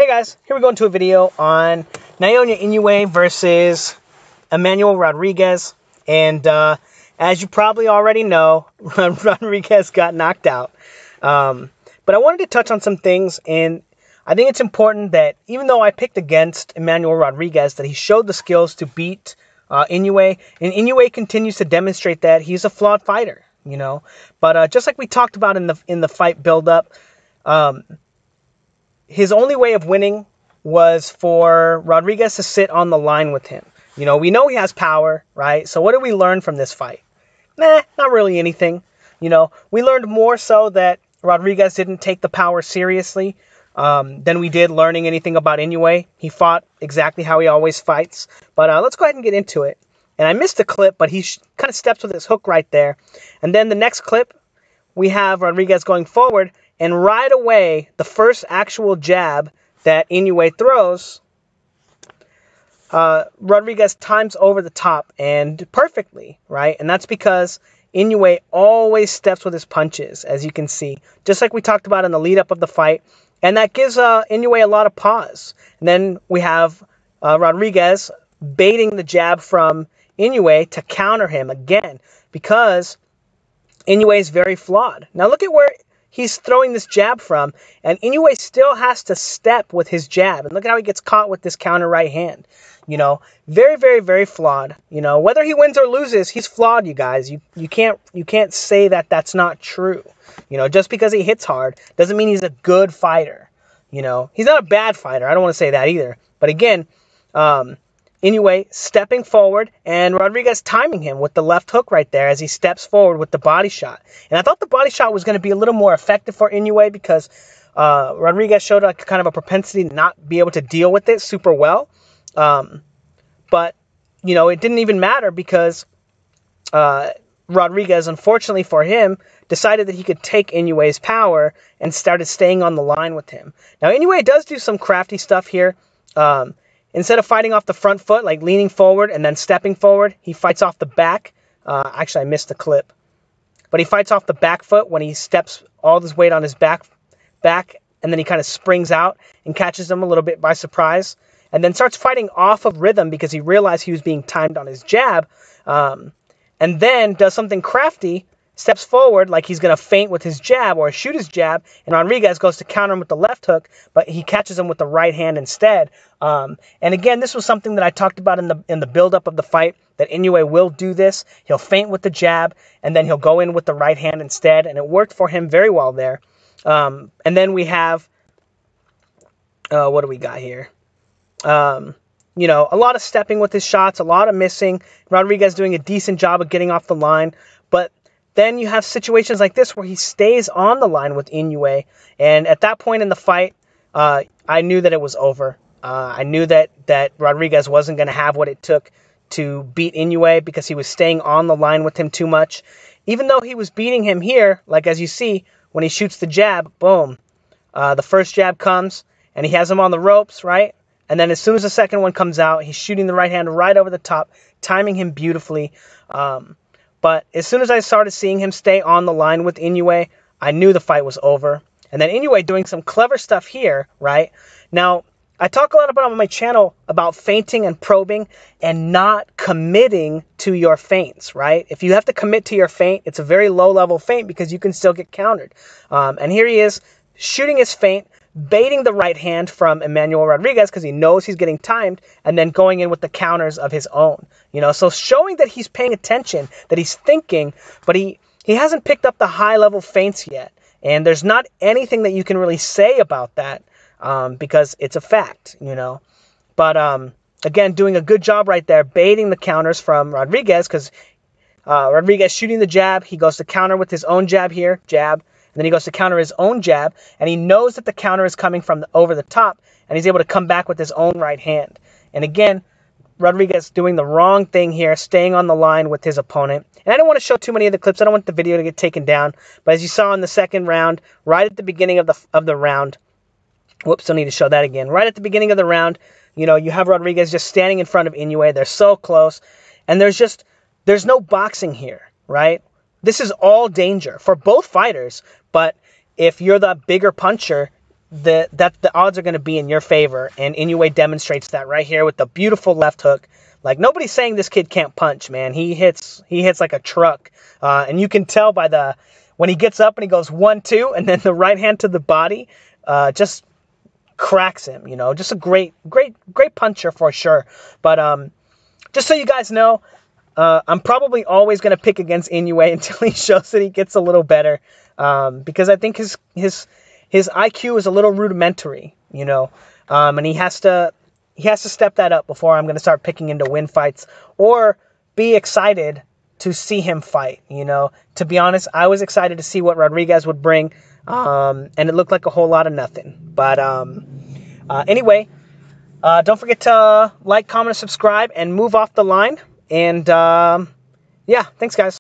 Hey guys, here we go into a video on Naoya Inoue versus Inoue Rodriquez. And as you probably already know, Rodriguez got knocked out. But I wanted to touch on some things, and I think it's important that even though I picked against Inoue Rodriquez, that he showed the skills to beat Inoue, and Inoue continues to demonstrate that he's a flawed fighter, you know. But just like we talked about in the fight build-up, his only way of winning was for Rodriguez to sit on the line with him. You know, we know he has power, right? So what did we learn from this fight? Nah, not really anything. You know, we learned more so that Rodriguez didn't take the power seriously than we did learning anything about Inoue. He fought exactly how he always fights. But let's go ahead and get into it. And I missed the clip, but he kind of steps with his hook right there. And then the next clip, we have Rodriguez going forward. And right away, the first actual jab that Inoue throws, Rodriguez times over the top and perfectly, right? And that's because Inoue always steps with his punches, as you can see, just like we talked about in the lead-up of the fight. And that gives Inoue a lot of pause. And then we have Rodriguez baiting the jab from Inoue to counter him again, because Inoue is very flawed. Now look at where he's throwing this jab from, and Inoue still has to step with his jab. And look at how he gets caught with this counter right hand. You know, very, very, very flawed. You know, whether he wins or loses, he's flawed, you guys. You can't say that that's not true. You know, just because he hits hard doesn't mean he's a good fighter. You know, he's not a bad fighter. I don't want to say that either. But again, Inoue stepping forward and Rodriguez timing him with the left hook right there as he steps forward with the body shot. And I thought the body shot was going to be a little more effective for Inoue because Rodriguez showed a kind of a propensity to not be able to deal with it super well. But, you know, it didn't even matter because Rodriguez, unfortunately for him, decided that he could take Inoue's power and started staying on the line with him. Now, Inoue does do some crafty stuff here. Instead of fighting off the front foot, like leaning forward and then stepping forward, he fights off the back. Actually, I missed the clip. But he fights off the back foot when he steps all his weight on his back, and then he kind of springs out and catches him a little bit by surprise. And then starts fighting off of rhythm because he realized he was being timed on his jab. And then does something crafty, steps forward like he's going to feint with his jab or shoot his jab, and Rodriguez goes to counter him with the left hook, but he catches him with the right hand instead. And again, this was something that I talked about in the build-up of the fight, that Inoue will do this. He'll feint with the jab, and then he'll go in with the right hand instead, and it worked for him very well there. And then we have, what do we got here? You know, a lot of stepping with his shots, a lot of missing. Rodriguez doing a decent job of getting off the line, but then you have situations like this where he stays on the line with Inoue. And at that point in the fight, I knew that it was over. I knew that Rodriguez wasn't going to have what it took to beat Inoue because he was staying on the line with him too much. Even though he was beating him here, like as you see, when he shoots the jab, boom. The first jab comes, and he has him on the ropes, right? And then as soon as the second one comes out, he's shooting the right hand right over the top, timing him beautifully. But as soon as I started seeing him stay on the line with Inoue, I knew the fight was over. And then Inoue doing some clever stuff here, right? Now, I talk a lot about on my channel about feinting and probing and not committing to your feints, right? If you have to commit to your feint, it's a very low-level feint because you can still get countered. And here he is shooting his feint, baiting the right hand from Inoue Rodriquez because he knows he's getting timed, and then going in with the counters of his own. You know, so showing that he's paying attention, that he's thinking, but he hasn't picked up the high-level feints yet. And there's not anything that you can really say about that because it's a fact, you know. But, again, doing a good job right there, baiting the counters from Rodriguez because Rodriguez shooting the jab, he goes to counter with his own jab here, jab. And then he goes to counter his own jab, and he knows that the counter is coming from over the top, and he's able to come back with his own right hand. And again, Rodriguez doing the wrong thing here, staying on the line with his opponent. And I don't want to show too many of the clips. I don't want the video to get taken down. But as you saw in the second round, right at the beginning of the round, whoops, don't need to show that again. Right at the beginning of the round, you know, you have Rodriguez just standing in front of Inoue. They're so close, and there's no boxing here, right? This is all danger for both fighters, but if you're the bigger puncher, the odds are going to be in your favor, and Inoue demonstrates that right here with the beautiful left hook. Like, nobody's saying this kid can't punch, man. He hits like a truck, and you can tell by when he gets up and he goes 1-2, and then the right hand to the body just cracks him. You know, just a great puncher for sure. But just so you guys know, I'm probably always going to pick against Inoue until he shows that he gets a little better, because I think his IQ is a little rudimentary, you know, and he has to step that up before I'm going to start picking him to win fights or be excited to see him fight. You know, to be honest, I was excited to see what Rodriguez would bring, and it looked like a whole lot of nothing. But anyway, don't forget to like, comment, and subscribe, and move off the line. And yeah, thanks, guys.